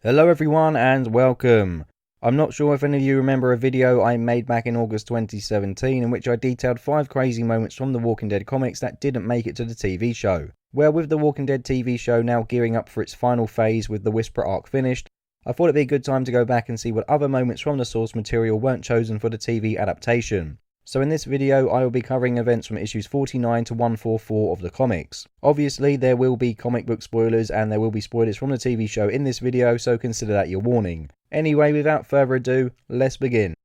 Hello everyone and welcome. I'm not sure if any of you remember a video I made back in August 2017 in which I detailed 5 crazy moments from the Walking Dead comics that didn't make it to the TV show. Well, with the Walking Dead TV show now gearing up for its final phase with the Whisperer arc finished, I thought it'd be a good time to go back and see what other moments from the source material weren't chosen for the TV adaptation. So in this video, I will be covering events from issues 49 to 144 of the comics. Obviously, there will be comic book spoilers and there will be spoilers from the TV show in this video, so consider that your warning. Anyway, without further ado, let's begin.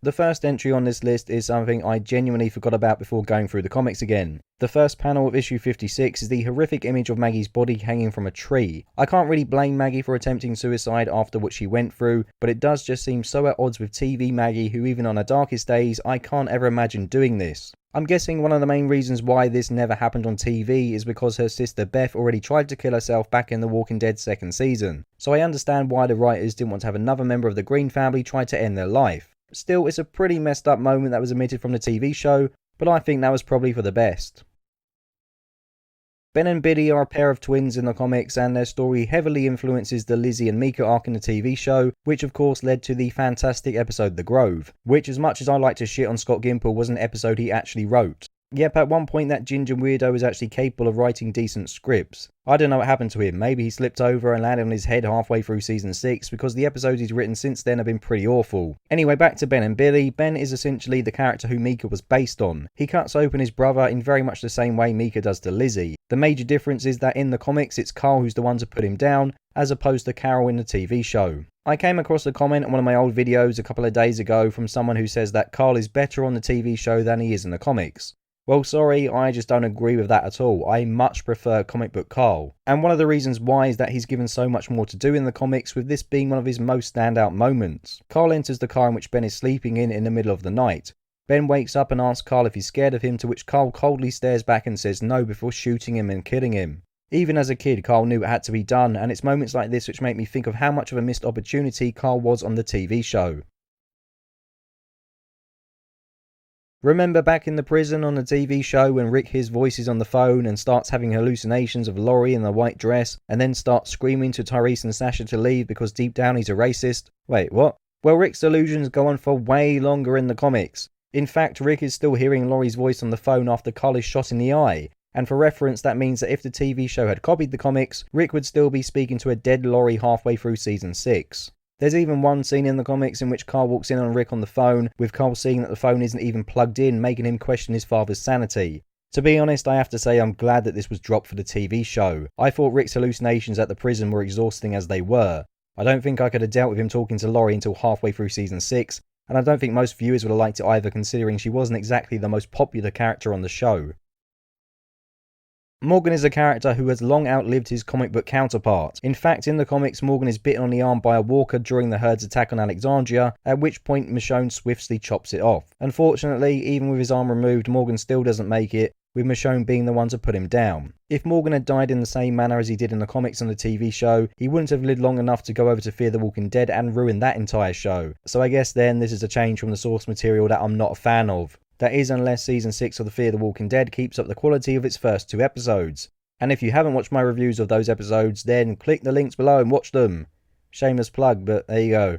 The first entry on this list is something I genuinely forgot about before going through the comics again. The first panel of issue 56 is the horrific image of Maggie's body hanging from a tree. I can't really blame Maggie for attempting suicide after what she went through, but it does just seem so at odds with TV Maggie, who even on her darkest days, I can't ever imagine doing this. I'm guessing one of the main reasons why this never happened on TV is because her sister Beth already tried to kill herself back in The Walking Dead second season. So I understand why the writers didn't want to have another member of the Green family try to end their life. Still, it's a pretty messed up moment that was omitted from the TV show, but I think that was probably for the best. Ben and Billy are a pair of twins in the comics, and their story heavily influences the Lizzie and Mika arc in the TV show, which of course led to the fantastic episode The Grove, which, as much as I like to shit on Scott Gimple, was an episode he actually wrote. Yep, at one point that ginger weirdo was actually capable of writing decent scripts. I don't know what happened to him. Maybe he slipped over and landed on his head halfway through season 6, because the episodes he's written since then have been pretty awful. Anyway, back to Ben and Billy. Ben is essentially the character who Mika was based on. He cuts open his brother in very much the same way Mika does to Lizzie. The major difference is that in the comics it's Carl who's the one to put him down, as opposed to Carol in the TV show. I came across a comment on one of my old videos a couple of days ago from someone who says that Carl is better on the TV show than he is in the comics. Well, sorry, I just don't agree with that at all. I much prefer comic book Carl. And one of the reasons why is that he's given so much more to do in the comics, with this being one of his most standout moments. Carl enters the car in which Ben is sleeping in the middle of the night. Ben wakes up and asks Carl if he's scared of him, to which Carl coldly stares back and says no before shooting him and killing him. Even as a kid, Carl knew it had to be done, and it's moments like this which make me think of how much of a missed opportunity Carl was on the TV show. Remember back in the prison on the TV show when Rick hears voices on the phone and starts having hallucinations of Laurie in the white dress, and then starts screaming to Tyrese and Sasha to leave because deep down he's a racist? Wait, what? Well, Rick's delusions go on for way longer in the comics. In fact, Rick is still hearing Laurie's voice on the phone after Carl is shot in the eye. And for reference, that means that if the TV show had copied the comics, Rick would still be speaking to a dead Laurie halfway through season 6. There's even one scene in the comics in which Carl walks in on Rick on the phone, with Carl seeing that the phone isn't even plugged in, making him question his father's sanity. To be honest, I have to say I'm glad that this was dropped for the TV show. I thought Rick's hallucinations at the prison were exhausting as they were. I don't think I could have dealt with him talking to Laurie until halfway through season 6, and I don't think most viewers would have liked it either, considering she wasn't exactly the most popular character on the show. Morgan is a character who has long outlived his comic book counterpart. In fact, in the comics, Morgan is bitten on the arm by a walker during the herd's attack on Alexandria, at which point Michonne swiftly chops it off. Unfortunately, even with his arm removed, Morgan still doesn't make it, with Michonne being the one to put him down. If Morgan had died in the same manner as he did in the comics on the TV show, he wouldn't have lived long enough to go over to Fear the Walking Dead and ruin that entire show. So I guess then this is a change from the source material that I'm not a fan of. That is, unless season 6 of the Fear the Walking Dead keeps up the quality of its first 2 episodes. And if you haven't watched my reviews of those episodes, then click the links below and watch them. Shameless plug, but there you go.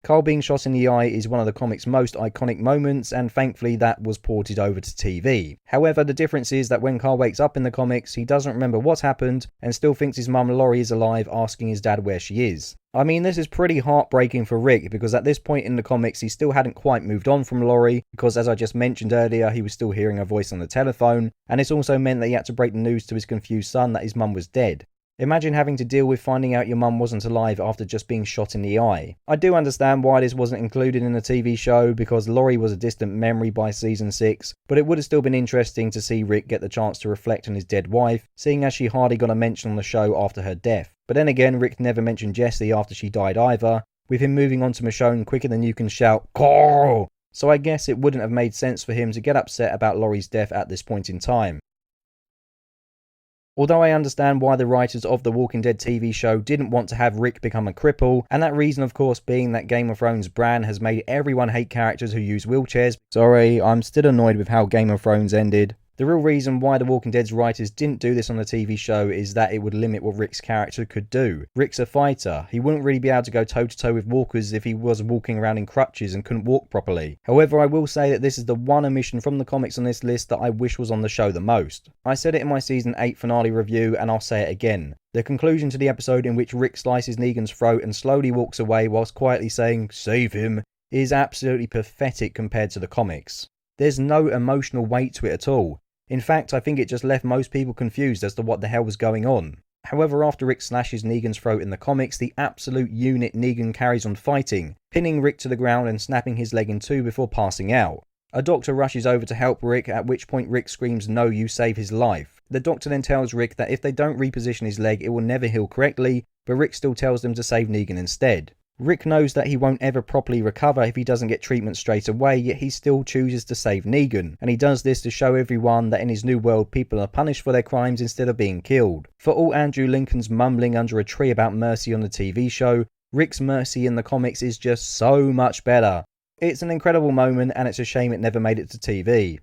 Carl being shot in the eye is one of the comic's most iconic moments, and thankfully that was ported over to TV. However, the difference is that when Carl wakes up in the comics, he doesn't remember what happened and still thinks his mum Laurie is alive, asking his dad where she is. I mean, this is pretty heartbreaking for Rick, because at this point in the comics he still hadn't quite moved on from Laurie, because as I just mentioned earlier, he was still hearing her voice on the telephone, and this also meant that he had to break the news to his confused son that his mum was dead. Imagine having to deal with finding out your mum wasn't alive after just being shot in the eye. I do understand why this wasn't included in the TV show, because Laurie was a distant memory by season 6, but it would have still been interesting to see Rick get the chance to reflect on his dead wife, seeing as she hardly got a mention on the show after her death. But then again, Rick never mentioned Jesse after she died either, with him moving on to Michonne quicker than you can shout, "Carl!" So I guess it wouldn't have made sense for him to get upset about Laurie's death at this point in time. Although I understand why the writers of the Walking Dead TV show didn't want to have Rick become a cripple, and that reason of course being that Game of Thrones Bran has made everyone hate characters who use wheelchairs. Sorry, I'm still annoyed with how Game of Thrones ended. The real reason why The Walking Dead's writers didn't do this on the TV show is that it would limit what Rick's character could do. Rick's a fighter. He wouldn't really be able to go toe-to-toe with walkers if he was walking around in crutches and couldn't walk properly. However, I will say that this is the one omission from the comics on this list that I wish was on the show the most. I said it in my Season 8 finale review, and I'll say it again. The conclusion to the episode in which Rick slices Negan's throat and slowly walks away whilst quietly saying, "Save him," is absolutely pathetic compared to the comics. There's no emotional weight to it at all. In fact, I think it just left most people confused as to what the hell was going on. However, after Rick slashes Negan's throat in the comics, the absolute unit Negan carries on fighting, pinning Rick to the ground and snapping his leg in two before passing out. A doctor rushes over to help Rick, at which point Rick screams, "No, you save his life." The doctor then tells Rick that if they don't reposition his leg, it will never heal correctly, but Rick still tells them to save Negan instead. Rick knows that he won't ever properly recover if he doesn't get treatment straight away, yet he still chooses to save Negan, and he does this to show everyone that in his new world people are punished for their crimes instead of being killed. For all Andrew Lincoln's mumbling under a tree about mercy on the TV show, Rick's mercy in the comics is just so much better. It's an incredible moment, and it's a shame it never made it to TV.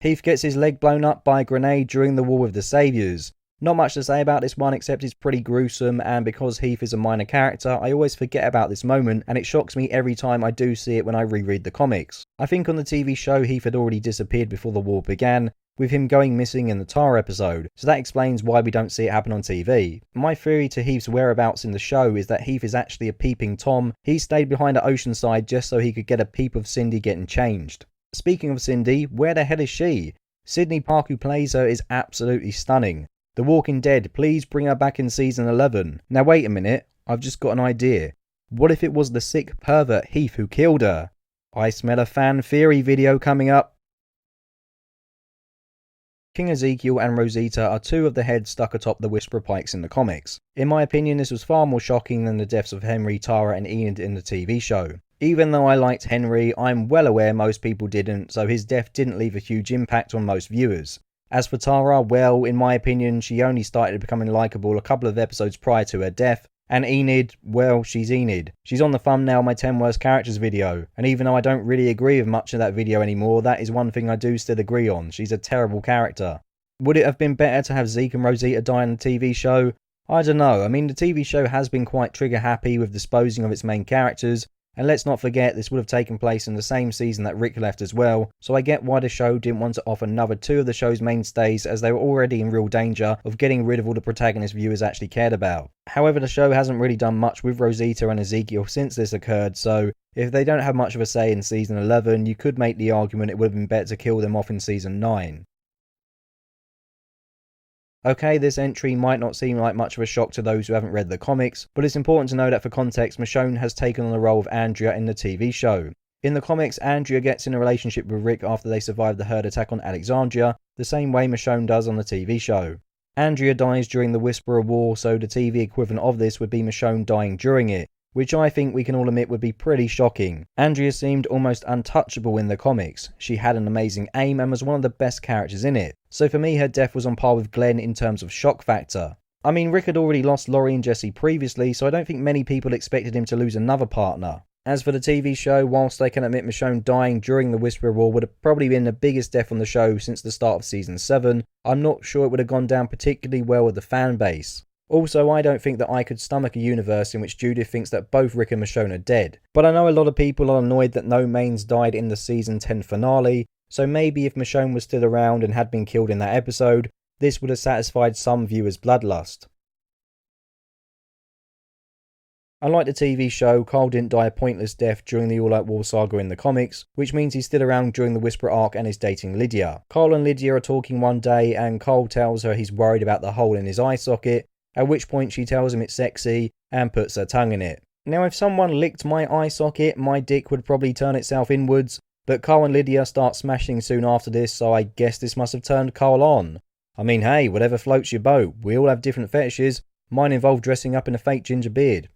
Heath gets his leg blown up by a grenade during the War with the Saviours. Not much to say about this one except it's pretty gruesome, and because Heath is a minor character, I always forget about this moment, and it shocks me every time I do see it when I reread the comics. I think on the TV show Heath had already disappeared before the war began, with him going missing in the Tara episode, so that explains why we don't see it happen on TV. My theory to Heath's whereabouts in the show is that Heath is actually a peeping Tom. He stayed behind at Oceanside just so he could get a peep of Cindy getting changed. Speaking of Cindy, where the hell is she? Sydney Park, who plays her, is absolutely stunning. The Walking Dead, please bring her back in season 11. Now wait a minute, I've just got an idea. What if it was the sick pervert Heath who killed her? I smell a fan theory video coming up. King Ezekiel and Rosita are two of the heads stuck atop the Whisperer Pikes in the comics. In my opinion, this was far more shocking than the deaths of Henry, Tara and Enid in the TV show. Even though I liked Henry, I'm well aware most people didn't, so his death didn't leave a huge impact on most viewers. As for Tara, well, in my opinion, she only started becoming likeable a couple of episodes prior to her death. And Enid, well, she's Enid. She's on the thumbnail of my 10 worst characters video, and even though I don't really agree with much of that video anymore, that is one thing I do still agree on. She's a terrible character. Would it have been better to have Zeke and Rosita die in the TV show? I don't know. I mean, the TV show has been quite trigger happy with disposing of its main characters, and let's not forget this would have taken place in the same season that Rick left as well, so I get why the show didn't want to offer another two of the show's mainstays, as they were already in real danger of getting rid of all the protagonists viewers actually cared about. However, the show hasn't really done much with Rosita and Ezekiel since this occurred, so if they don't have much of a say in season 11, you could make the argument it would have been better to kill them off in season 9. Okay, this entry might not seem like much of a shock to those who haven't read the comics, but it's important to know that for context, Michonne has taken on the role of Andrea in the TV show. In the comics, Andrea gets in a relationship with Rick after they survive the herd attack on Alexandria, the same way Michonne does on the TV show. Andrea dies during the Whisperer War, so the TV equivalent of this would be Michonne dying during it, which I think we can all admit would be pretty shocking. Andrea seemed almost untouchable in the comics. She had an amazing aim and was one of the best characters in it. So for me, her death was on par with Glenn in terms of shock factor. I mean, Rick had already lost Laurie and Jesse previously, so I don't think many people expected him to lose another partner. As for the TV show, whilst I can admit Michonne dying during the Whisperer War would have probably been the biggest death on the show since the start of season 7, I'm not sure it would have gone down particularly well with the fan base. Also, I don't think that I could stomach a universe in which Judith thinks that both Rick and Michonne are dead. But I know a lot of people are annoyed that no mains died in the season 10 finale, so maybe if Michonne was still around and had been killed in that episode, this would have satisfied some viewers' bloodlust. Unlike the TV show, Carl didn't die a pointless death during the All Out War saga in the comics, which means he's still around during the Whisperer arc and is dating Lydia. Carl and Lydia are talking one day and Carl tells her he's worried about the hole in his eye socket, at which point she tells him it's sexy and puts her tongue in it. Now if someone licked my eye socket, my dick would probably turn itself inwards, but Carl and Lydia start smashing soon after this, so I guess this must have turned Carl on. I mean, hey, whatever floats your boat. We all have different fetishes. Mine involve dressing up in a fake ginger beard.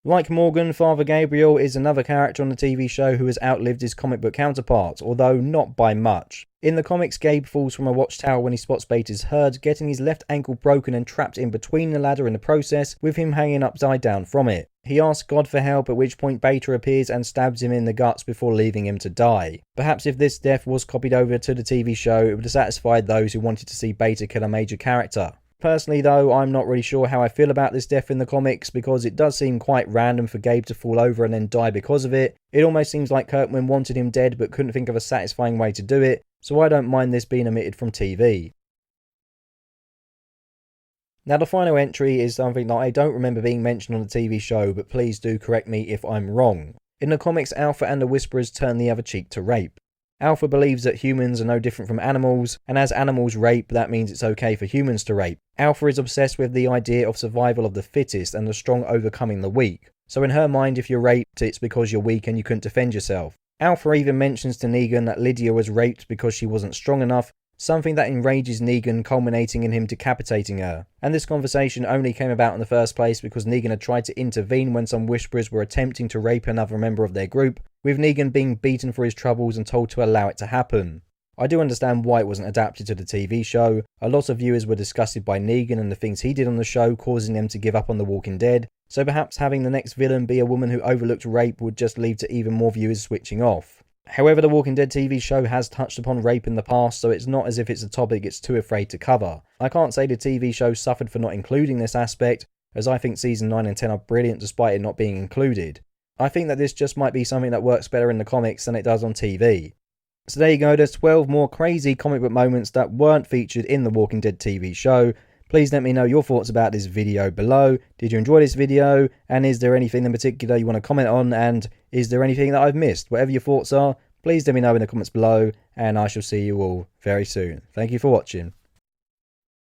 Like Morgan, Father Gabriel is another character on the TV show who has outlived his comic book counterpart, although not by much. In the comics, Gabe falls from a watchtower when he spots Beta's herd, getting his left ankle broken and trapped in between the ladder in the process, with him hanging upside down from it. He asks God for help, at which point Beta appears and stabs him in the guts before leaving him to die. Perhaps if this death was copied over to the TV show, it would have satisfied those who wanted to see Beta kill a major character. Personally though, I'm not really sure how I feel about this death in the comics, because it does seem quite random for Gabe to fall over and then die because of it. It almost seems like Kirkman wanted him dead but couldn't think of a satisfying way to do it, so I don't mind this being omitted from TV. Now the final entry is something that I don't remember being mentioned on the TV show, but please do correct me if I'm wrong. In the comics, Alpha and the Whisperers turn the other cheek to rape. Alpha believes that humans are no different from animals, and as animals rape, that means it's okay for humans to rape. Alpha is obsessed with the idea of survival of the fittest and the strong overcoming the weak. So in her mind, if you're raped, it's because you're weak and you couldn't defend yourself. Alpha even mentions to Negan that Lydia was raped because she wasn't strong enough, something that enrages Negan, culminating in him decapitating her. And this conversation only came about in the first place because Negan had tried to intervene when some Whisperers were attempting to rape another member of their group, with Negan being beaten for his troubles and told to allow it to happen. I do understand why it wasn't adapted to the TV show. A lot of viewers were disgusted by Negan and the things he did on the show, causing them to give up on The Walking Dead, so perhaps having the next villain be a woman who overlooked rape would just lead to even more viewers switching off. However, The Walking Dead TV show has touched upon rape in the past, so it's not as if it's a topic it's too afraid to cover. I can't say the TV show suffered for not including this aspect, as I think season 9 and 10 are brilliant despite it not being included. I think that this just might be something that works better in the comics than it does on TV. So there you go, there's 12 more crazy comic book moments that weren't featured in The Walking Dead TV show. Please let me know your thoughts about this video below. Did you enjoy this video? And is there anything in particular you want to comment on? And is there anything that I've missed? Whatever your thoughts are, please let me know in the comments below. And I shall see you all very soon. Thank you for watching.